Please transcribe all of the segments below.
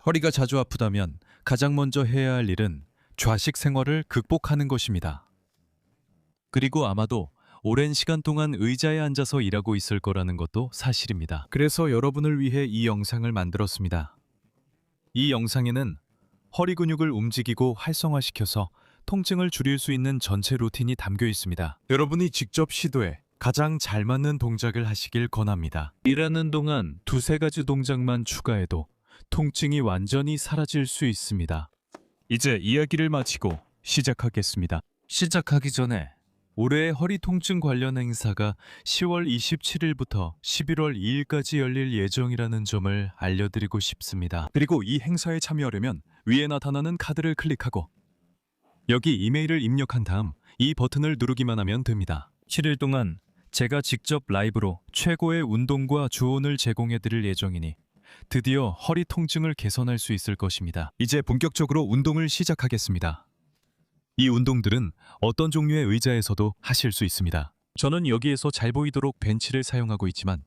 허리가 자주 아프다면 가장 먼저 해야 할 일은 좌식 생활을 극복하는 것입니다. 그리고 아마도 오랜 시간 동안 의자에 앉아서 일하고 있을 거라는 것도 사실입니다. 그래서 여러분을 위해 이 영상을 만들었습니다. 이 영상에는 허리 근육을 움직이고 활성화시켜서 통증을 줄일 수 있는 전체 루틴이 담겨 있습니다. 여러분이 직접 시도해 가장 잘 맞는 동작을 하시길 권합니다. 일하는 동안 두세 가지 동작만 추가해도 통증이 완전히 사라질 수 있습니다. 이제 이야기를 마치고 시작하겠습니다. 시작하기 전에 올해의 허리 통증 관련 행사가 10월 27일부터 11월 2일까지 열릴 예정이라는 점을 알려드리고 싶습니다. 그리고 이 행사에 참여하려면 위에 나타나는 카드를 클릭하고 여기 이메일을 입력한 다음 이 버튼을 누르기만 하면 됩니다. 7일 동안 제가 직접 라이브로 최고의 운동과 조언을 제공해 드릴 예정이니 드디어 허리 통증을 개선할 수 있을 것입니다. 이제 본격적으로 운동을 시작하겠습니다. 이 운동들은 어떤 종류의 의자에서도 하실 수 있습니다. 저는 여기에서 잘 보이도록 벤치를 사용하고 있지만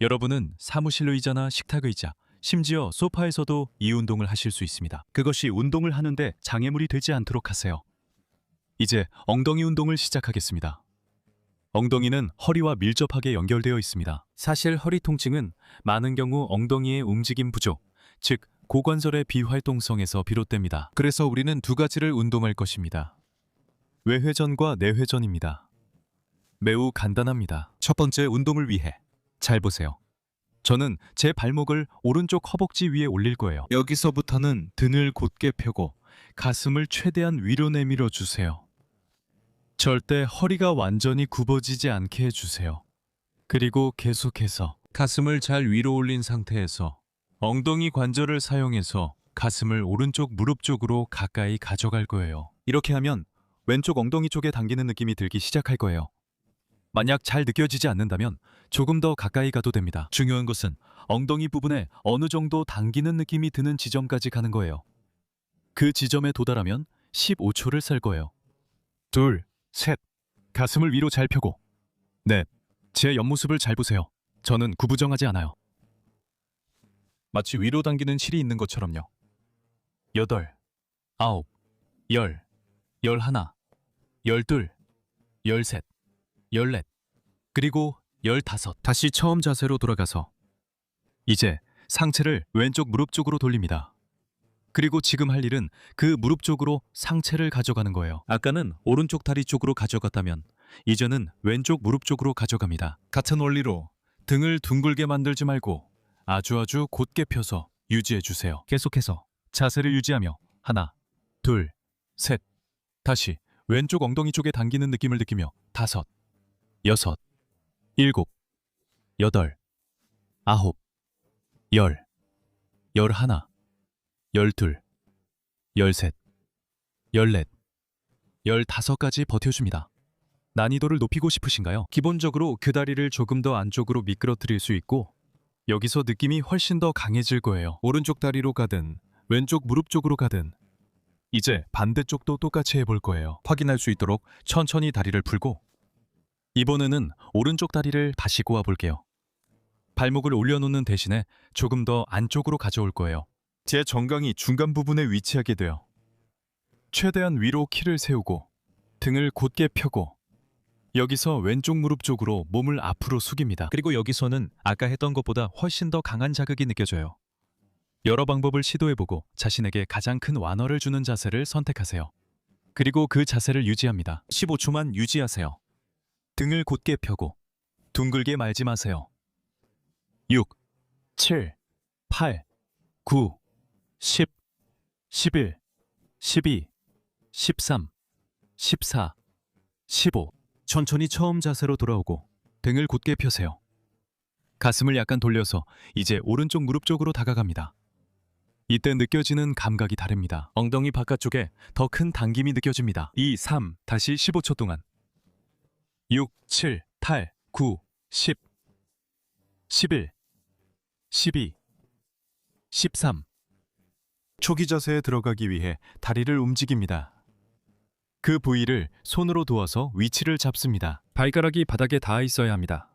여러분은 사무실 의자나 식탁 의자, 심지어 소파에서도 이 운동을 하실 수 있습니다. 그것이 운동을 하는데 장애물이 되지 않도록 하세요. 이제 엉덩이 운동을 시작하겠습니다. 엉덩이는 허리와 밀접하게 연결되어 있습니다. 사실 허리 통증은 많은 경우 엉덩이의 움직임 부족, 즉 고관절의 비활동성에서 비롯됩니다. 그래서 우리는 두 가지를 운동할 것입니다. 외회전과 내회전입니다. 매우 간단합니다. 첫 번째 운동을 위해 잘 보세요. 저는 제 발목을 오른쪽 허벅지 위에 올릴 거예요. 여기서부터는 등을 곧게 펴고 가슴을 최대한 위로 내밀어 주세요. 절대 허리가 완전히 굽어지지 않게 해주세요. 그리고 계속해서 가슴을 잘 위로 올린 상태에서 엉덩이 관절을 사용해서 가슴을 오른쪽 무릎 쪽으로 가까이 가져갈 거예요. 이렇게 하면 왼쪽 엉덩이 쪽에 당기는 느낌이 들기 시작할 거예요. 만약 잘 느껴지지 않는다면 조금 더 가까이 가도 됩니다. 중요한 것은 엉덩이 부분에 어느 정도 당기는 느낌이 드는 지점까지 가는 거예요. 그 지점에 도달하면 15초를 셀 거예요. 둘, 셋, 가슴을 위로 잘 펴고. 넷, 제 옆모습을 잘 보세요. 저는 구부정하지 않아요. 마치 위로 당기는 실이 있는 것처럼요. 8, 9, 10, 11, 12, 13, 14, 그리고 15. 다시 처음 자세로 돌아가서 이제 상체를 왼쪽 무릎 쪽으로 돌립니다. 그리고 지금 할 일은 그 무릎 쪽으로 상체를 가져가는 거예요. 아까는 오른쪽 다리 쪽으로 가져갔다면 이제는 왼쪽 무릎 쪽으로 가져갑니다. 같은 원리로 등을 둥글게 만들지 말고 아주 곧게 펴서 유지해 주세요. 계속해서 자세를 유지하며 하나, 둘, 셋, 다시 왼쪽 엉덩이 쪽에 당기는 느낌을 느끼며 5, 6, 7, 8, 9, 10, 11, 12, 13, 14, 15까지 버텨줍니다. 난이도를 높이고 싶으신가요? 기본적으로 그 다리를 조금 더 안쪽으로 미끄러뜨릴 수 있고 여기서 느낌이 훨씬 더 강해질 거예요. 오른쪽 다리로 가든 왼쪽 무릎 쪽으로 가든 이제 반대쪽도 똑같이 해볼 거예요. 확인할 수 있도록 천천히 다리를 풀고 이번에는 오른쪽 다리를 다시 꼬아볼게요. 발목을 올려놓는 대신에 조금 더 안쪽으로 가져올 거예요. 제 정강이 중간 부분에 위치하게 돼요. 최대한 위로 키를 세우고 등을 곧게 펴고 여기서 왼쪽 무릎 쪽으로 몸을 앞으로 숙입니다. 그리고 여기서는 아까 했던 것보다 훨씬 더 강한 자극이 느껴져요. 여러 방법을 시도해보고 자신에게 가장 큰 완화를 주는 자세를 선택하세요. 그리고 그 자세를 유지합니다. 15초만 유지하세요. 등을 곧게 펴고 둥글게 말지 마세요. 6, 7, 8, 9, 10, 11, 12, 13, 14, 15. 천천히 처음 자세로 돌아오고 등을 곧게 펴세요. 가슴을 약간 돌려서 이제 오른쪽 무릎 쪽으로 다가갑니다. 이때 느껴지는 감각이 다릅니다. 엉덩이 바깥쪽에 더 큰 당김이 느껴집니다. 2, 3, 다시 15초 동안 6, 7, 8, 9, 10, 11, 12, 13. 초기 자세에 들어가기 위해 다리를 움직입니다. 그 부위를 손으로 도와서 위치를 잡습니다. 발가락이 바닥에 닿아 있어야 합니다.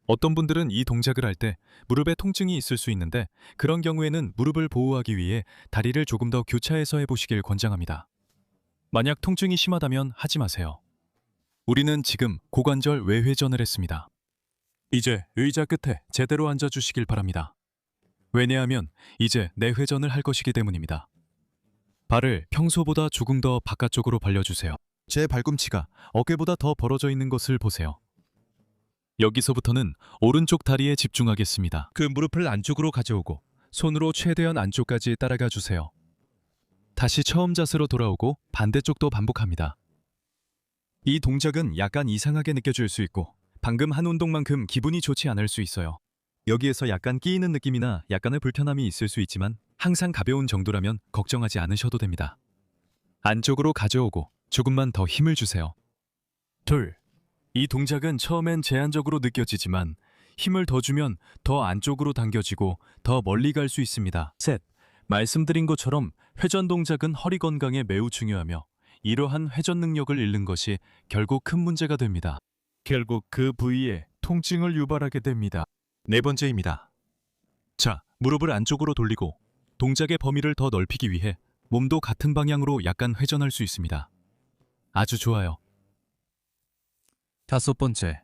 어떤 분들은 이 동작을 할 때 무릎에 통증이 있을 수 있는데 그런 경우에는 무릎을 보호하기 위해 다리를 조금 더 교차해서 해보시길 권장합니다. 만약 통증이 심하다면 하지 마세요. 우리는 지금 고관절 외회전을 했습니다. 이제 의자 끝에 제대로 앉아주시길 바랍니다. 왜냐하면 이제 내회전을 할 것이기 때문입니다. 발을 평소보다 조금 더 바깥쪽으로 벌려주세요. 제 발꿈치가 어깨보다 더 벌어져 있는 것을 보세요. 여기서부터는 오른쪽 다리에 집중하겠습니다. 그 무릎을 안쪽으로 가져오고 손으로 최대한 안쪽까지 따라가 주세요. 다시 처음 자세로 돌아오고 반대쪽도 반복합니다. 이 동작은 약간 이상하게 느껴질 수 있고 방금 한 운동만큼 기분이 좋지 않을 수 있어요. 여기에서 약간 끼이는 느낌이나 약간의 불편함이 있을 수 있지만 항상 가벼운 정도라면 걱정하지 않으셔도 됩니다. 안쪽으로 가져오고 조금만 더 힘을 주세요. 둘. 이 동작은 처음엔 제한적으로 느껴지지만 힘을 더 주면 더 안쪽으로 당겨지고 더 멀리 갈 수 있습니다. 셋. 말씀드린 것처럼 회전 동작은 허리 건강에 매우 중요하며 이러한 회전 능력을 잃는 것이 결국 큰 문제가 됩니다. 결국 그 부위에 통증을 유발하게 됩니다. 네 번째입니다. 자, 무릎을 안쪽으로 돌리고 동작의 범위를 더 넓히기 위해 몸도 같은 방향으로 약간 회전할 수 있습니다. 아주 좋아요. 다섯 번째.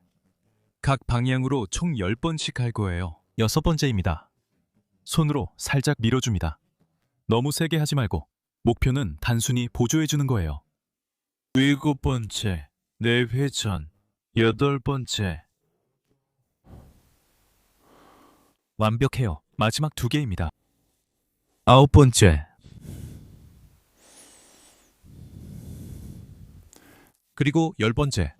각 방향으로 총 10번씩 할 거예요. 여섯 번째입니다. 손으로 살짝 밀어줍니다. 너무 세게 하지 말고 목표는 단순히 보조해주는 거예요. 일곱 번째. 내회전. 여덟 번째. 완벽해요. 마지막 2개입니다. 아홉 번째. 그리고 10번째.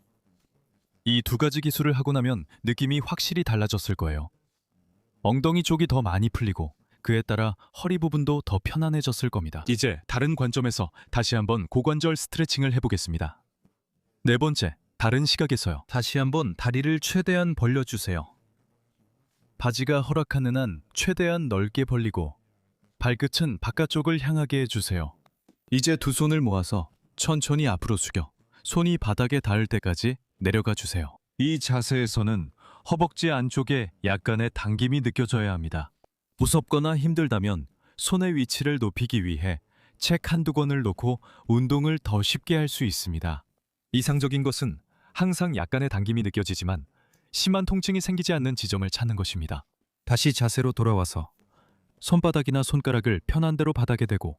이 2가지 기술을 하고 나면 느낌이 확실히 달라졌을 거예요. 엉덩이 쪽이 더 많이 풀리고 그에 따라 허리 부분도 더 편안해졌을 겁니다. 이제 다른 관점에서 다시 한번 고관절 스트레칭을 해보겠습니다. 네 번째, 다른 시각에서요. 다시 한번 다리를 최대한 벌려주세요. 바지가 허락하는 한 최대한 넓게 벌리고 발끝은 바깥쪽을 향하게 해주세요. 이제 두 손을 모아서 천천히 앞으로 숙여 손이 바닥에 닿을 때까지 내려가 주세요. 이 자세에서는 허벅지 안쪽에 약간의 당김이 느껴져야 합니다. 무섭거나 힘들다면 손의 위치를 높이기 위해 책 한두 권을 놓고 운동을 더 쉽게 할 수 있습니다. 이상적인 것은 항상 약간의 당김이 느껴지지만 심한 통증이 생기지 않는 지점을 찾는 것입니다. 다시 자세로 돌아와서 손바닥이나 손가락을 편한 대로 바닥에 대고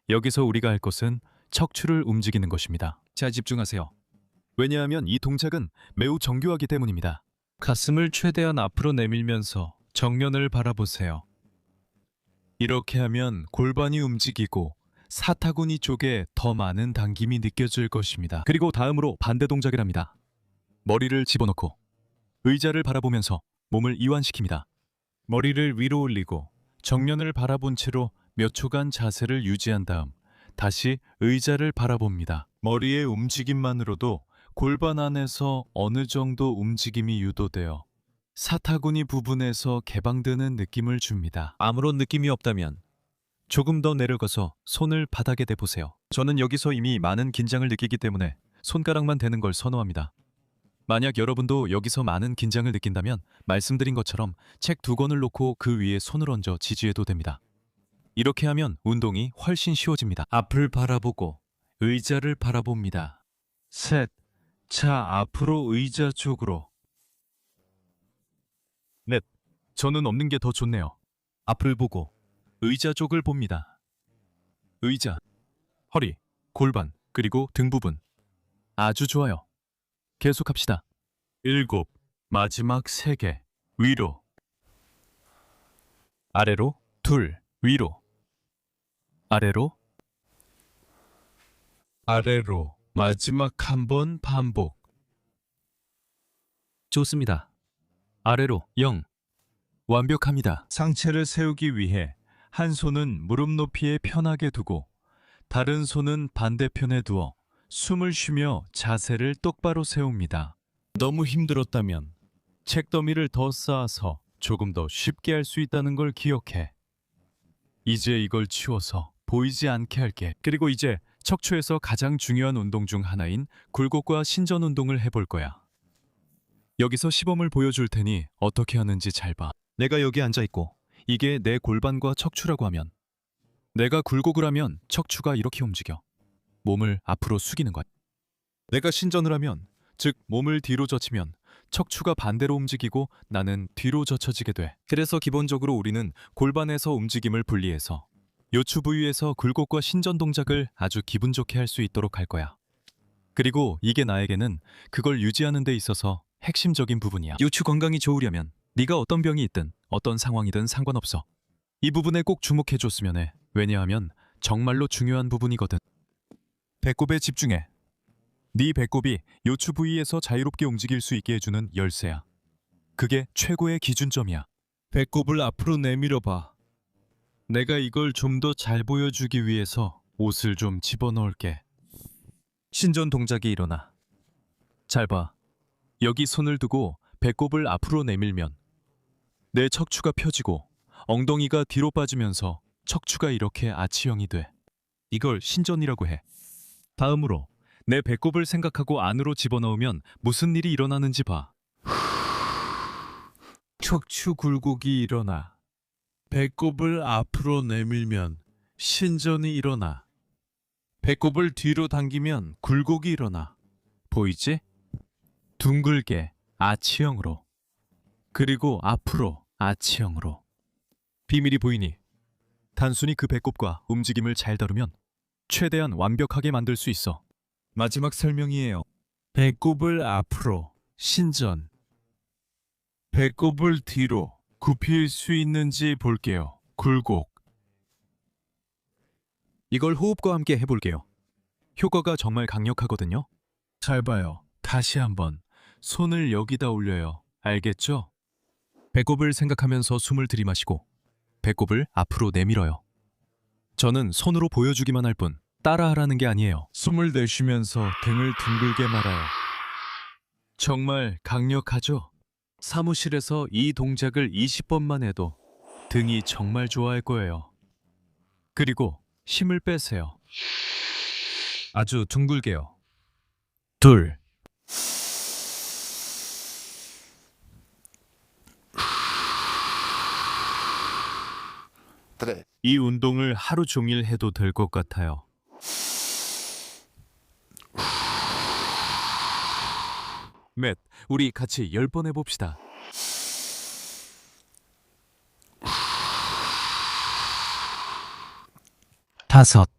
여기서 우리가 할 것은 척추를 움직이는 것입니다. 잘 집중하세요. 왜냐하면 이 동작은 매우 정교하기 때문입니다. 가슴을 최대한 앞으로 내밀면서 정면을 바라보세요. 이렇게 하면 골반이 움직이고 사타구니 쪽에 더 많은 당김이 느껴질 것입니다. 그리고 다음으로 반대 동작을 합니다. 머리를 집어넣고 의자를 바라보면서 몸을 이완시킵니다. 머리를 위로 올리고 정면을 바라본 채로 몇 초간 자세를 유지한 다음 다시 의자를 바라봅니다. 머리의 움직임만으로도 골반 안에서 어느 정도 움직임이 유도되어 사타구니 부분에서 개방되는 느낌을 줍니다. 아무런 느낌이 없다면 조금 더 내려가서 손을 바닥에 대보세요. 저는 여기서 이미 많은 긴장을 느끼기 때문에 손가락만 대는 걸 선호합니다. 만약 여러분도 여기서 많은 긴장을 느낀다면 말씀드린 것처럼 책 2권을 놓고 그 위에 손을 얹어 지지해도 됩니다. 이렇게 하면 운동이 훨씬 쉬워집니다. 앞을 바라보고 의자를 바라봅니다. 셋. 자, 앞으로 의자 쪽으로. 넷. 저는 없는 게 더 좋네요. 앞을 보고 의자 쪽을 봅니다. 의자, 허리, 골반, 그리고 등 부분. 아주 좋아요. 계속합시다. 7. 마지막 3개. 위로. 아래로. 2. 위로. 아래로. 아래로. 마지막 1번 반복. 좋습니다. 아래로 0. 완벽합니다. 상체를 세우기 위해 한 손은 무릎 높이에 편하게 두고 다른 손은 반대편에 두어 숨을 쉬며 자세를 똑바로 세웁니다. 너무 힘들었다면 책더미를 더 쌓아서 조금 더 쉽게 할 수 있다는 걸 기억해. 이제 이걸 치워서 보이지 않게 할게. 그리고 이제 척추에서 가장 중요한 운동 중 하나인 굴곡과 신전 운동을 해볼 거야. 여기서 시범을 보여줄 테니 어떻게 하는지 잘 봐. 내가 여기 앉아 있고 이게 내 골반과 척추라고 하면 내가 굴곡을 하면 척추가 이렇게 움직여. 몸을 앞으로 숙이는 거야. 내가 신전을 하면, 즉 몸을 뒤로 젖히면 척추가 반대로 움직이고 나는 뒤로 젖혀지게 돼. 그래서 기본적으로 우리는 골반에서 움직임을 분리해서 요추 부위에서 굴곡과 신전 동작을 아주 기분 좋게 할 수 있도록 할 거야. 그리고 이게 나에게는 그걸 유지하는 데 있어서 핵심적인 부분이야. 요추 건강이 좋으려면 네가 어떤 병이 있든 어떤 상황이든 상관없어. 이 부분에 꼭 주목해줬으면 해. 왜냐하면 정말로 중요한 부분이거든. 배꼽에 집중해. 네 배꼽이 요추 부위에서 자유롭게 움직일 수 있게 해주는 열쇠야. 그게 최고의 기준점이야. 배꼽을 앞으로 내밀어 봐. 내가 이걸 좀 더 잘 보여주기 위해서 옷을 좀 집어넣을게. 신전 동작이 일어나. 잘 봐. 여기 손을 두고 배꼽을 앞으로 내밀면 내 척추가 펴지고 엉덩이가 뒤로 빠지면서 척추가 이렇게 아치형이 돼. 이걸 신전이라고 해. 다음으로 내 배꼽을 생각하고 안으로 집어넣으면 무슨 일이 일어나는지 봐. 척추 굴곡이 일어나. 배꼽을 앞으로 내밀면 신전이 일어나. 배꼽을 뒤로 당기면 굴곡이 일어나. 보이지? 둥글게 아치형으로. 그리고 앞으로 아치형으로. 비밀이 보이니? 단순히 그 배꼽과 움직임을 잘 다루면 최대한 완벽하게 만들 수 있어. 마지막 설명이에요. 배꼽을 앞으로 신전. 배꼽을 뒤로 굽힐 수 있는지 볼게요. 굴곡. 이걸 호흡과 함께 해볼게요. 효과가 정말 강력하거든요. 잘 봐요. 다시 한번 손을 여기다 올려요. 알겠죠? 배꼽을 생각하면서 숨을 들이마시고 배꼽을 앞으로 내밀어요. 저는 손으로 보여주기만 할 뿐 따라하라는 게 아니에요. 숨을 내쉬면서 등을 둥글게 말아요. 정말 강력하죠? 사무실에서 이 동작을 20번만 해도 등이 정말 좋아할 거예요. 그리고 힘을 빼세요. 아주 둥글게요. 둘. 이 운동을 하루 종일 해도 될 것 같아요. 맷, 우리 같이 10번 해봅시다. 다섯.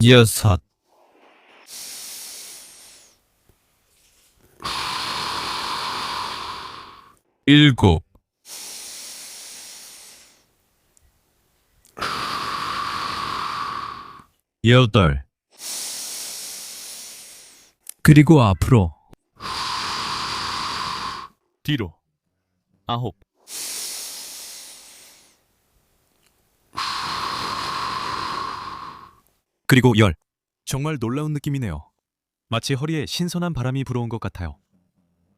여섯. 일곱. 여덟. 그리고 앞으로. 뒤로. 아홉. 그리고 열. 정말 놀라운 느낌이네요. 마치 허리에 신선한 바람이 불어온 것 같아요.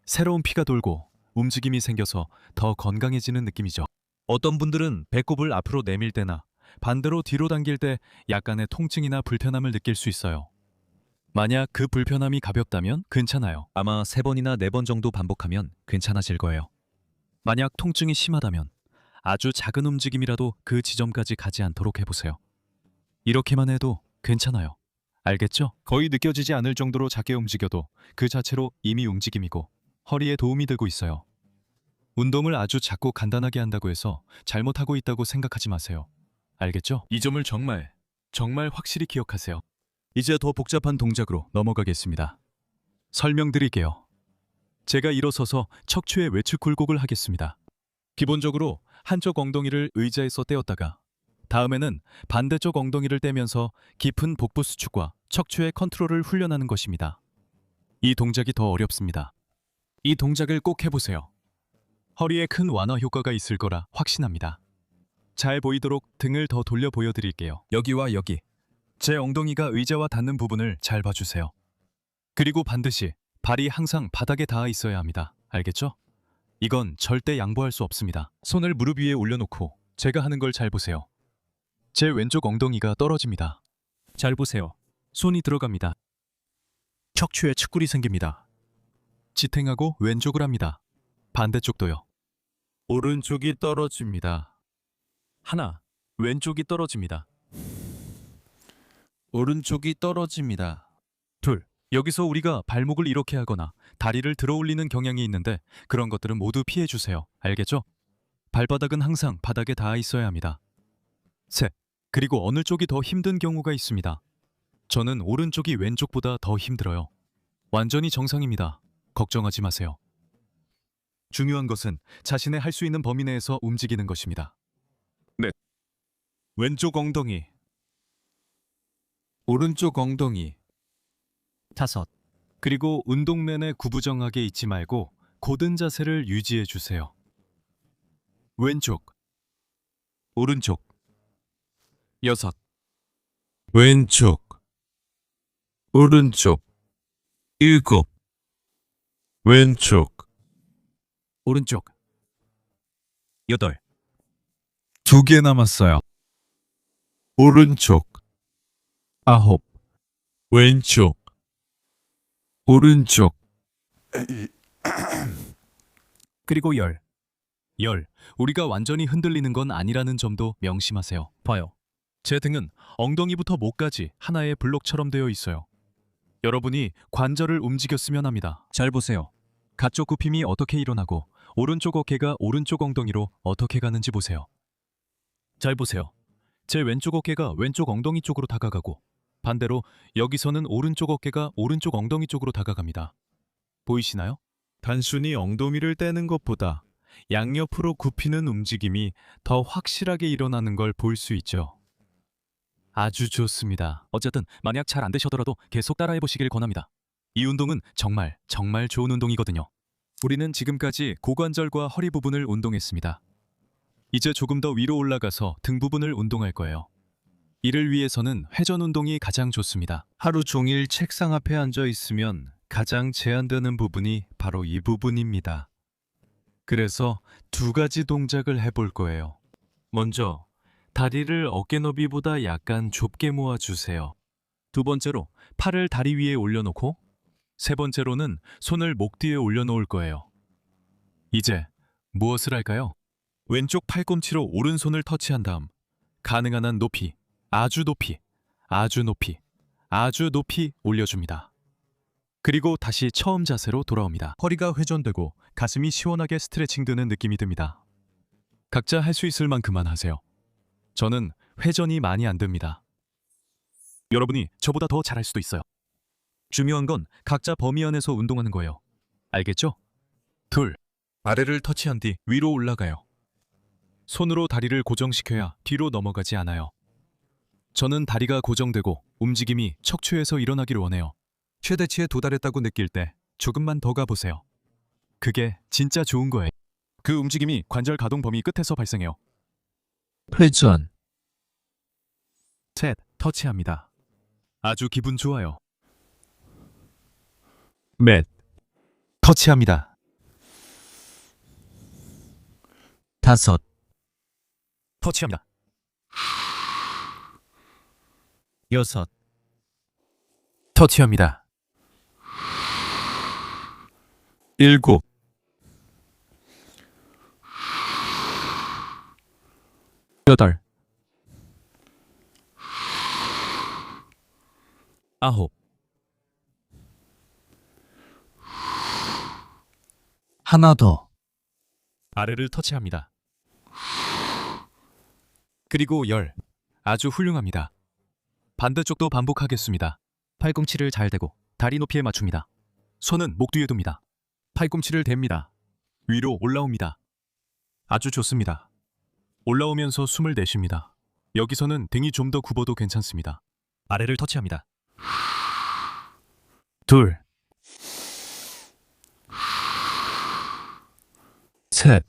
새로운 피가 돌고 움직임이 생겨서 더 건강해지는 느낌이죠. 어떤 분들은 배꼽을 앞으로 내밀 때나 반대로 뒤로 당길 때 약간의 통증이나 불편함을 느낄 수 있어요. 만약 그 불편함이 가볍다면 괜찮아요. 아마 3번이나 4번 정도 반복하면 괜찮아질 거예요. 만약 통증이 심하다면 아주 작은 움직임이라도 그 지점까지 가지 않도록 해보세요. 이렇게만 해도 괜찮아요. 알겠죠? 거의 느껴지지 않을 정도로 작게 움직여도 그 자체로 이미 움직임이고 허리에 도움이 되고 있어요. 운동을 아주 작고 간단하게 한다고 해서 잘못하고 있다고 생각하지 마세요. 알겠죠? 이 점을 정말 확실히 기억하세요. 이제 더 복잡한 동작으로 넘어가겠습니다. 설명드릴게요. 제가 일어서서 척추의 외측 굴곡을 하겠습니다. 기본적으로 한쪽 엉덩이를 의자에서 떼었다가 다음에는 반대쪽 엉덩이를 떼면서 깊은 복부 수축과 척추의 컨트롤을 훈련하는 것입니다. 이 동작이 더 어렵습니다. 이 동작을 꼭 해보세요. 허리에 큰 완화 효과가 있을 거라 확신합니다. 잘 보이도록 등을 더 돌려 보여드릴게요. 여기와 여기. 제 엉덩이가 의자와 닿는 부분을 잘 봐주세요. 그리고 반드시 발이 항상 바닥에 닿아 있어야 합니다. 알겠죠? 이건 절대 양보할 수 없습니다. 손을 무릎 위에 올려놓고 제가 하는 걸 잘 보세요. 제 왼쪽 엉덩이가 떨어집니다. 잘 보세요. 손이 들어갑니다. 척추에 측굴이 생깁니다. 지탱하고 왼쪽을 합니다. 반대쪽도요. 오른쪽이 떨어집니다. 하나, 왼쪽이 떨어집니다. 오른쪽이 떨어집니다. 둘, 여기서 우리가 발목을 이렇게 하거나 다리를 들어 올리는 경향이 있는데 그런 것들은 모두 피해 주세요. 알겠죠? 발바닥은 항상 바닥에 닿아 있어야 합니다. 셋, 그리고 어느 쪽이 더 힘든 경우가 있습니다. 저는 오른쪽이 왼쪽보다 더 힘들어요. 완전히 정상입니다. 걱정하지 마세요. 중요한 것은 자신의 할 수 있는 범위 내에서 움직이는 것입니다. 넷, 왼쪽 엉덩이, 오른쪽 엉덩이. 다섯, 그리고 운동 내내 구부정하게 있지 말고 고든 자세를 유지해 주세요. 왼쪽, 오른쪽. 여섯, 왼쪽, 오른쪽. 일곱, 왼쪽, 오른쪽. 여덟, 2개 남았어요. 오른쪽, 아홉, 왼쪽, 오른쪽. 그리고 열. 우리가 완전히 흔들리는 건 아니라는 점도 명심하세요. 봐요. 제 등은 엉덩이부터 목까지 하나의 블록처럼 되어 있어요. 여러분이 관절을 움직였으면 합니다. 잘 보세요. 가쪽 굽힘이 어떻게 일어나고 오른쪽 어깨가 오른쪽 엉덩이로 어떻게 가는지 보세요. 잘 보세요. 제 왼쪽 어깨가 왼쪽 엉덩이 쪽으로 다가가고 반대로 여기서는 오른쪽 어깨가 오른쪽 엉덩이 쪽으로 다가갑니다. 보이시나요? 단순히 엉덩이를 떼는 것보다 양옆으로 굽히는 움직임이 더 확실하게 일어나는 걸 볼 수 있죠. 아주 좋습니다. 어쨌든 만약 잘 안 되셔더라도 계속 따라해 보시길 권합니다. 이 운동은 정말 좋은 운동이거든요. 우리는 지금까지 고관절과 허리 부분을 운동했습니다. 이제 조금 더 위로 올라가서 등 부분을 운동할 거예요. 이를 위해서는 회전 운동이 가장 좋습니다. 하루 종일 책상 앞에 앉아 있으면 가장 제한되는 부분이 바로 이 부분입니다. 그래서 2가지 동작을 해볼 거예요. 먼저 다리를 어깨 너비보다 약간 좁게 모아주세요. 2번째로 팔을 다리 위에 올려놓고 3번째로는 손을 목 뒤에 올려놓을 거예요. 이제 무엇을 할까요? 왼쪽 팔꿈치로 오른손을 터치한 다음 가능한 한 높이, 아주 높이, 아주 높이, 아주 높이 올려줍니다. 그리고 다시 처음 자세로 돌아옵니다. 허리가 회전되고 가슴이 시원하게 스트레칭되는 느낌이 듭니다. 각자 할 수 있을 만큼만 하세요. 저는 회전이 많이 안 됩니다. 여러분이 저보다 더 잘할 수도 있어요. 중요한 건 각자 범위 안에서 운동하는 거예요. 알겠죠? 둘, 아래를 터치한 뒤 위로 올라가요. 손으로 다리를 고정시켜야 뒤로 넘어가지 않아요. 저는 다리가 고정되고 움직임이 척추에서 일어나기를 원해요. 최대치에 도달했다고 느낄 때 조금만 더 가보세요. 그게 진짜 좋은 거예요. 그 움직임이 관절 가동 범위 끝에서 발생해요. 회전. 셋, 터치합니다. 아주 기분 좋아요. 넷, 터치합니다. 다섯, 터치합니다. 여섯, 터치합니다. 일곱, 여덟, 아홉, 하나 더. 아래를 터치합니다. 그리고 10. 아주 훌륭합니다. 반대쪽도 반복하겠습니다. 팔꿈치를 잘 대고 다리 높이에 맞춥니다. 손은 목 뒤에 둡니다. 팔꿈치를 댑니다. 위로 올라옵니다. 아주 좋습니다. 올라오면서 숨을 내쉽니다. 여기서는 등이 좀 더 굽어도 괜찮습니다. 아래를 터치합니다. 둘, 셋,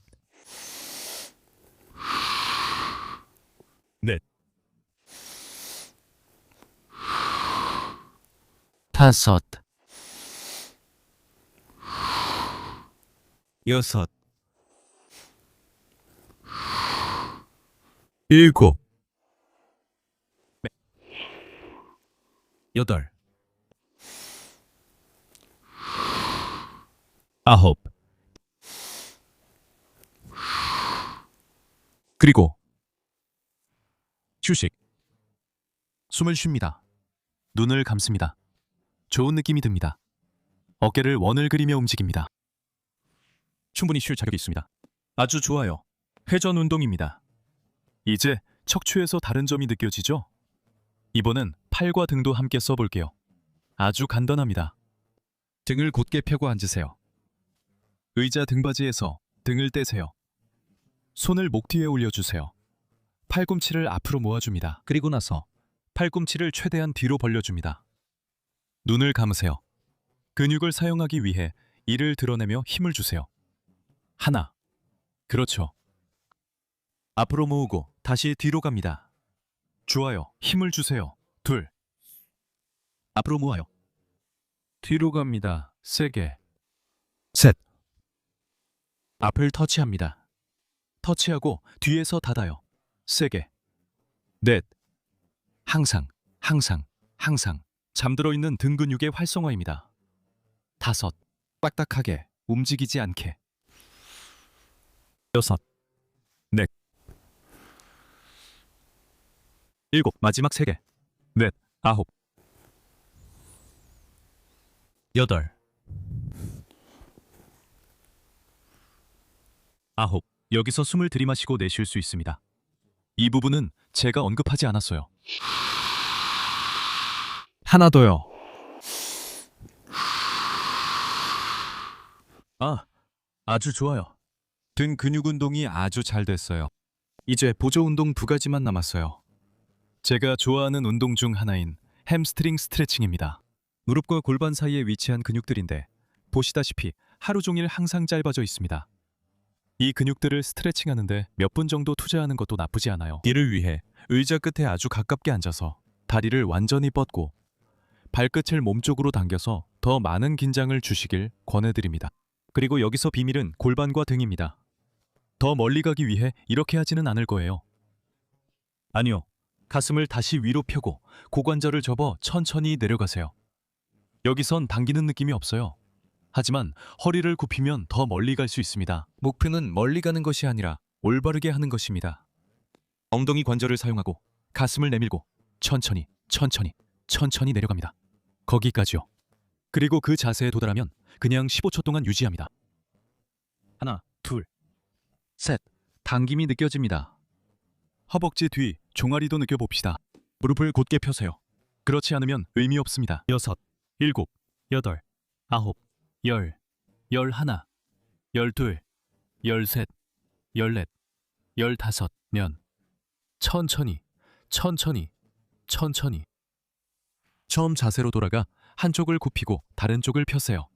넷, 다섯, 여섯, 일곱, 여덟, 아홉, 그리고 휴식. 숨을 쉽니다. 눈을 감습니다. 좋은 느낌이 듭니다. 어깨를 원을 그리며 움직입니다. 충분히 쉴 자격이 있습니다. 아주 좋아요. 회전 운동입니다. 이제 척추에서 다른 점이 느껴지죠? 이번엔 팔과 등도 함께 써볼게요. 아주 간단합니다. 등을 곧게 펴고 앉으세요. 의자 등받이에서 등을 떼세요. 손을 목 뒤에 올려주세요. 팔꿈치를 앞으로 모아줍니다. 그리고 나서 팔꿈치를 최대한 뒤로 벌려줍니다. 눈을 감으세요. 근육을 사용하기 위해 이를 드러내며 힘을 주세요. 하나. 그렇죠. 앞으로 모으고 다시 뒤로 갑니다. 좋아요. 힘을 주세요. 둘. 앞으로 모아요. 뒤로 갑니다. 세게. 셋. 앞을 터치합니다. 터치하고 뒤에서 닫아요. 세게. 넷. 항상, 항상, 항상 잠들어 있는 등 근육의 활성화입니다. 다섯. 딱딱하게 움직이지 않게. 여섯. 넷. 일곱. 마지막 세 개. 넷. 아홉. 여덟. 아홉. 여기서 숨을 들이마시고 내쉴 수 있습니다. 이 부분은 제가 언급하지 않았어요. 하나 더요. 아주 좋아요. 등 근육 운동이 아주 잘 됐어요. 이제 보조 운동 2가지만 남았어요. 제가 좋아하는 운동 중 하나인 햄스트링 스트레칭입니다. 무릎과 골반 사이에 위치한 근육들인데 보시다시피 하루 종일 항상 짧아져 있습니다. 이 근육들을 스트레칭하는데 몇 분 정도 투자하는 것도 나쁘지 않아요. 이를 위해 의자 끝에 아주 가깝게 앉아서 다리를 완전히 뻗고 발끝을 몸쪽으로 당겨서 더 많은 긴장을 주시길 권해드립니다. 그리고 여기서 비밀은 골반과 등입니다. 더 멀리 가기 위해 이렇게 하지는 않을 거예요. 아니요. 가슴을 다시 위로 펴고 고관절을 접어 천천히 내려가세요. 여기선 당기는 느낌이 없어요. 하지만 허리를 굽히면 더 멀리 갈 수 있습니다. 목표는 멀리 가는 것이 아니라 올바르게 하는 것입니다. 엉덩이 관절을 사용하고 가슴을 내밀고 천천히, 천천히, 천천히 내려갑니다. 거기까지요. 그리고 그 자세에 도달하면 그냥 15초 동안 유지합니다. 하나, 둘, 셋. 당김이 느껴집니다. 허벅지 뒤, 종아리도 느껴봅시다. 무릎을 곧게 펴세요. 그렇지 않으면 의미 없습니다. 여섯, 일곱, 여덟, 아홉, 열, 열하나, 열둘, 열셋, 열넷, 열다섯면 천천히, 천천히, 천천히. 처음 자세로 돌아가 한쪽을 굽히고 다른 쪽을 펴세요.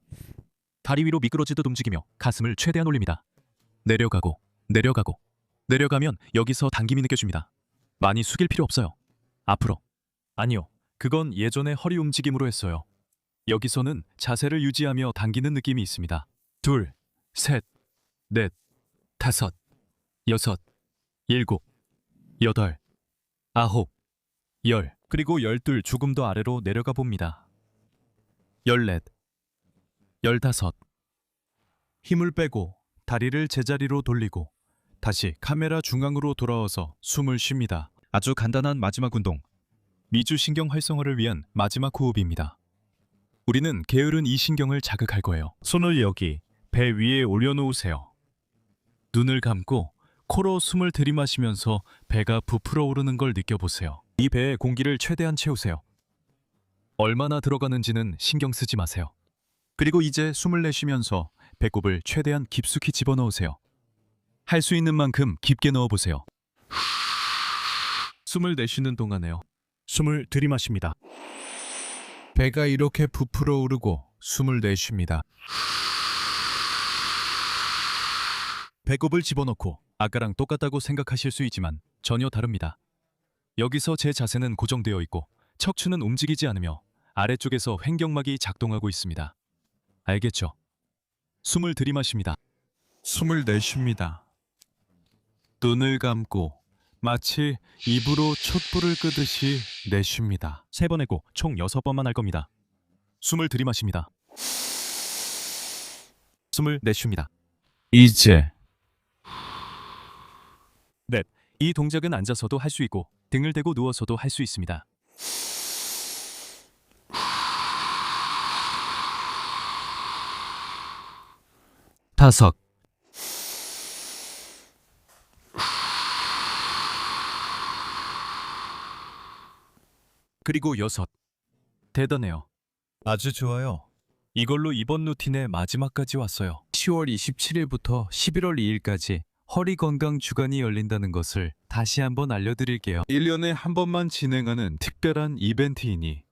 다리 위로 미끄러지듯 움직이며 가슴을 최대한 올립니다. 내려가고, 내려가고, 내려가면 여기서 당김이 느껴집니다. 많이 숙일 필요 없어요. 앞으로. 아니요, 그건 예전에 허리 움직임으로 했어요. 여기서는 자세를 유지하며 당기는 느낌이 있습니다. 둘, 셋, 넷, 다섯, 여섯, 일곱, 여덟, 아홉, 열, 그리고 열둘 조금 더 아래로 내려가 봅니다. 열넷, 열다섯. 힘을 빼고 다리를 제자리로 돌리고 다시 카메라 중앙으로 돌아와서 숨을 쉽니다. 아주 간단한 마지막 운동. 미주신경 활성화를 위한 마지막 호흡입니다. 우리는 게으른 이 신경을 자극할 거예요. 손을 여기 배 위에 올려놓으세요. 눈을 감고 코로 숨을 들이마시면서 배가 부풀어 오르는 걸 느껴보세요. 이 배에 공기를 최대한 채우세요. 얼마나 들어가는지는 신경 쓰지 마세요. 그리고 이제 숨을 내쉬면서 배꼽을 최대한 깊숙이 집어넣으세요. 할 수 있는 만큼 깊게 넣어보세요. 숨을 내쉬는 동안에요. 숨을 들이마십니다. 배가 이렇게 부풀어 오르고 숨을 내쉽니다. 배꼽을 집어넣고 아까랑 똑같다고 생각하실 수 있지만 전혀 다릅니다. 여기서 제 자세는 고정되어 있고 척추는 움직이지 않으며 아래쪽에서 횡격막이 작동하고 있습니다. 알겠죠? 숨을 들이마십니다. 숨을 내쉽니다. 눈을 감고 마치 입으로 촛불을 끄듯이 내쉽니다. 3번 해고 총 6번만 할 겁니다. 숨을 들이마십니다. 숨을 내쉽니다. 이제 넷. 이 동작은 앉아서도 할 수 있고 등을 대고 누워서도 할 수 있습니다. 다섯. 그리고 여섯. 대단해요. 아주 좋아요. 이걸로 이번 루틴의 마지막까지 왔어요. 10월 27일부터 11월 2일까지 허리 건강 주간이 열린다는 것을 다시 한번 알려드릴게요. 1년에 한 번만 진행하는 특별한 이벤트이니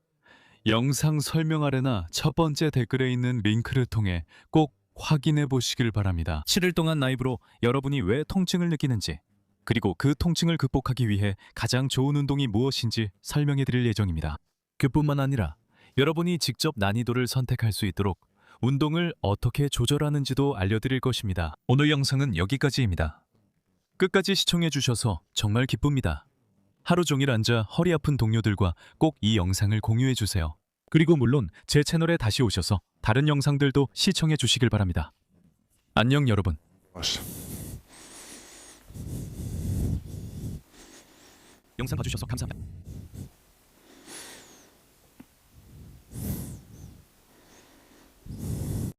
영상 설명 아래나 첫 번째 댓글에 있는 링크를 통해 꼭 확인해 보시길 바랍니다. 7일 동안 라이브로 여러분이 왜 통증을 느끼는지, 그리고 그 통증을 극복하기 위해 가장 좋은 운동이 무엇인지 설명해 드릴 예정입니다. 그뿐만 아니라 여러분이 직접 난이도를 선택할 수 있도록 운동을 어떻게 조절하는지도 알려드릴 것입니다. 오늘 영상은 여기까지입니다. 끝까지 시청해 주셔서 정말 기쁩니다. 하루 종일 앉아 허리 아픈 동료들과 꼭 이 영상을 공유해 주세요. 그리고 물론 제 채널에 다시 오셔서 다른 영상들도 시청해 주시길 바랍니다. 안녕 여러분. 영상 봐주셔서 감사합니다.